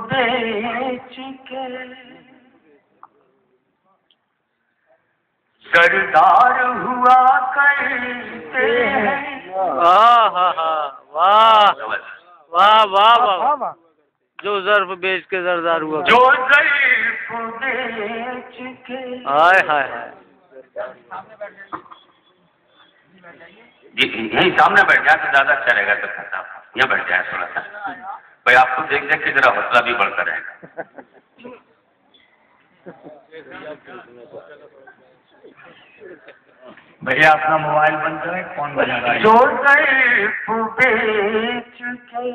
बेच के सरदार हुआ करते हैं। वाह वाह वाह वाह वाह, जो ज़र्फ़ बेच के सरदार हुआ, जो ज़र्फ़ बेच के। हाय हाय हाय। यहीं सामने बैठ जाए तो ज्यादा अच्छा रहेगा। तो साहब यहाँ बैठ जाए थोड़ा सा, भाई आपको देख देख के जरा हौसला भी बढ़ता रहेगा। भैया अपना मोबाइल बंद करें, कौन बजा रहा है? जो ज़र्फ़ बेच के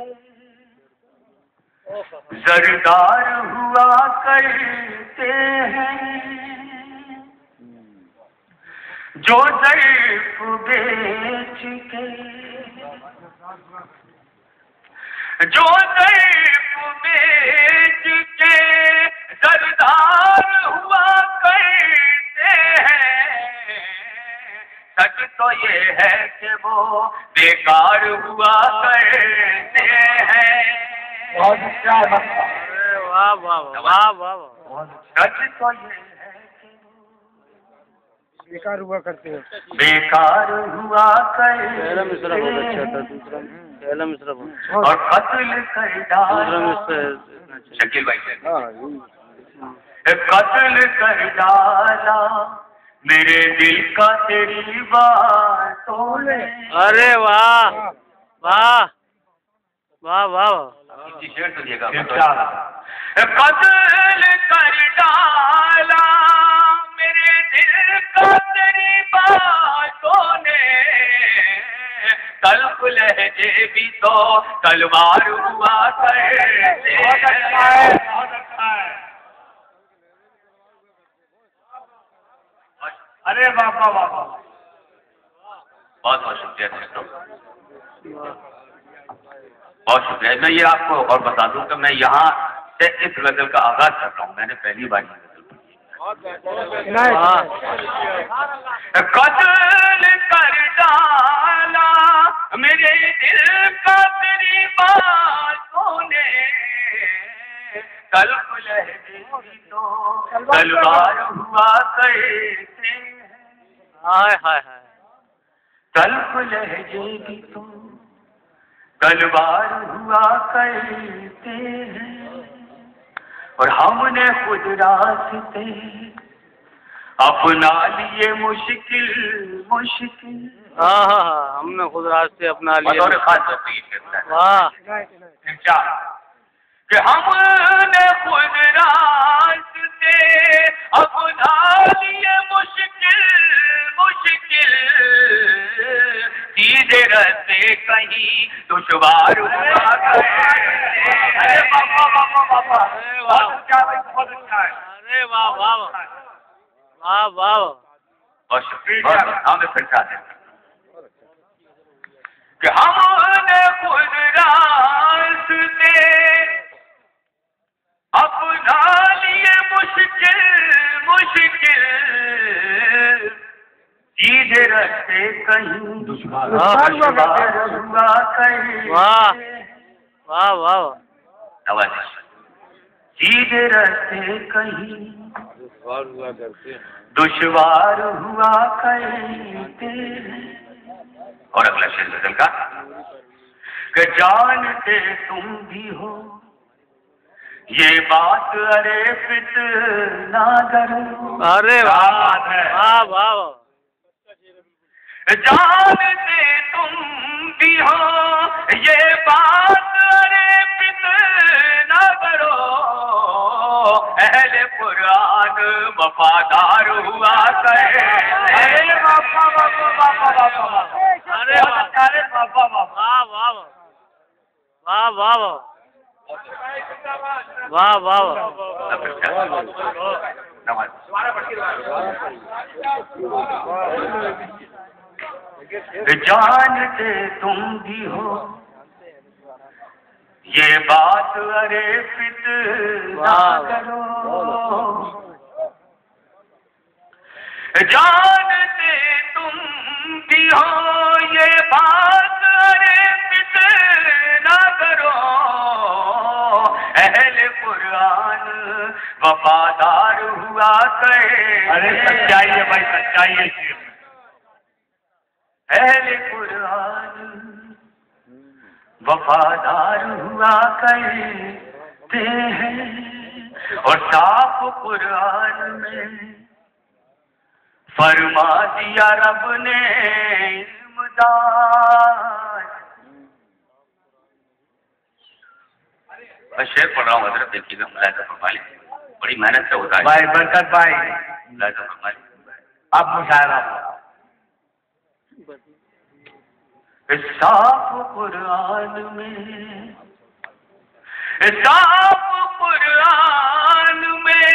सरदार हुआ करते हैं, जो ज़र्फ़ बेच के, जो ज़र्फ़ बेच के सरदार हुआ करते हैं। सच तो ये है कि वो बेकार हुआ करते हैं। बहुत अच्छा है। वाह वाह वाह वाह। सच तो ये बेकार हुआ करते हैं। बेकार हुआ करते पहला मिसरा बहुत अच्छा था, दूसरा पहला मिसरा बहुत, और कत्ल कर डाला। दूसरा मिसरा शकील भाई से कत्ल कर डाला मेरे दिल का तेरी बातों ने। अरे वाह वाह वाह वाह। शेर सुनिएगा। कत्ल कर डाला मेरे दिल का तेरी बातों ने, तल्ख लहजे भी तो तलवार हुआ करते हैं। अरे बाबा बाबा, बहुत बहुत शुक्रिया दोस्तों, बहुत शुक्रिया। मैं ये आपको और बता दूं कि मैं यहाँ से इस गजल का आगाज कर रहा हूँ। मैंने पहली बार ये गजल कत्ल कर डाला मेरे दिल का तेरी बातों ने, तल्ख लहजे भी तो तलवार हुआ करते हैं। हाय हाय हाय। तल्ख लहजे भी तो तलवार हुआ करते हैं, और हमने खुद रास्ते अपना लिए मुश्किल मुश्किल। हाँ हाँ हाँ, हमने खुद रास्ते अपना लिए। और खास होती है वाह कि हमने खुद रास्ते अपना लिए मुश्किल मुश्किल, सीधे रास्ते कहीं दुश्वार हुआ करते हैं। अरे बाबा बाबा बाबा, बहुत अच्छा है, बहुत अच्छा है। अरे वाह वाह वाह वाह। बहुत शुक्रिया। हम फिर चाहते हैं कि हमने खुद रास्ते अपना लिए मुश्किल मुश्किल, सीधे रास्ते कहीं दुश्वार हुआ कहीं। वाह वाह वाह। सीधे रास्ते कहीं दुश्वार हुआ करते हैं, दुश्वार हुआ करते। और अगला शेर गजल का कि जानते तुम भी हो ये बात, अरे फितना करो। अरे वाह वाह वाह। जानते तुम भी हो ये बात, अरे फितना करो। अहले कुरान वफादार हुआ करते। अरे बाबा बाबा बाबा बाबा, अरे वाह बाबा बाबा, वाह वाह वाह वाह वाह वाह। जानते तुम भी हो ये बात, अरे फितना करो। जानते तुम भी हो ये बात, अरे फितना करो। اہل قرآن وفادار ہوا کرے. ارے سچائی ہے بھائی، سچائی ہے. اہل قرآن وفادار ہوا کرتے ہیں اور صاف قرآن میں فرما دیا رب نے امداد. میں شعر پڑھ رہا ہوں حضرت، دیکھیے گا، ملاحظہ فرما لیں. بڑی محنت سے ہوتا ہے بھائی. برکت بھائی ملاحظہ فرما لیں. آپ مشاعرہ صاف قرآن میں، صاف قرآن میں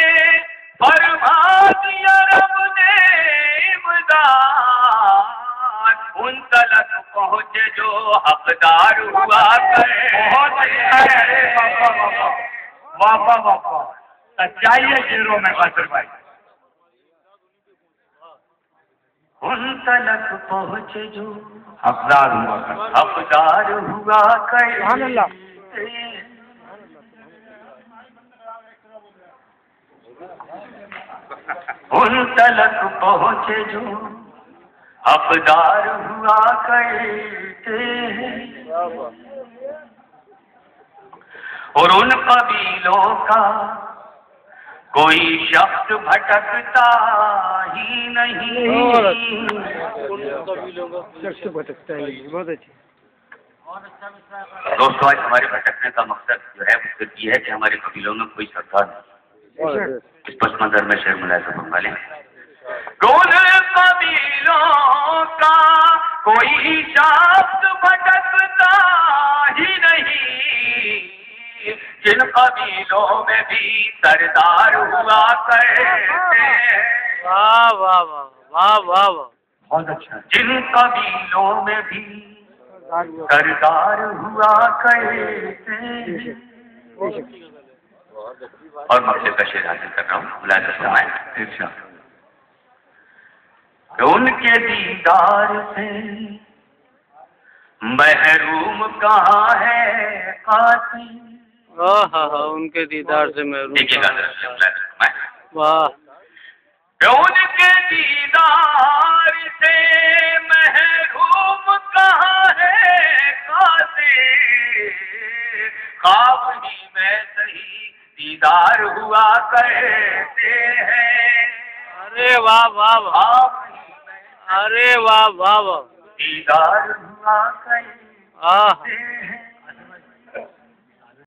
فرما دیا رب نے امداد. ان تلک پہنچے جو حقدار ہوا کرے. بہت اچھا ہے. واہ واہ واہ، سچائی ہے شیروں میں بصر بھائی. ان تلک پہنچے جو حقدار ہوا کرے. سبحان اللہ. ان تلک پہنچے جو حقدار ہوا کرتے ہیں اور ان قبیلوں کا کوئی شخص بھٹکتا ہی نہیں. دوستو، آج ہمارے بھٹکنے کا مقصد جو ہے وہ یہ ہے کہ ہمارے قبیلوں میں کوئی سردار نہیں. اس پس منظر میں شعر ملاحظہ فرما لیں. ان قبیلوں کا کوئی شخص بھٹکتا ہی نہیں جن قبیلوں میں بھی سردار ہوا کرتے. واہ واہ واہ واہ واہ واہ، بہت اچھا. جن قبیلوں میں بھی سردار ہوا کرتے. اور مقصد کا شعر حاصل کر رہا ہوں، ملاحظہ فرمائیں. ان کے دیدار سے محروم کہاں ہے قاسم. ان کے دیدار سے محروم. دیکھیے گا واہ. ان کے دیدار سے محروم کہاں ہے قاسم. خواب ہی میں صحیح دیدار ہوا کرتے ہیں. ارے واہ واہ واہ، ارے واہ واہ واہ، دیدار ہوا کرتے ہیں.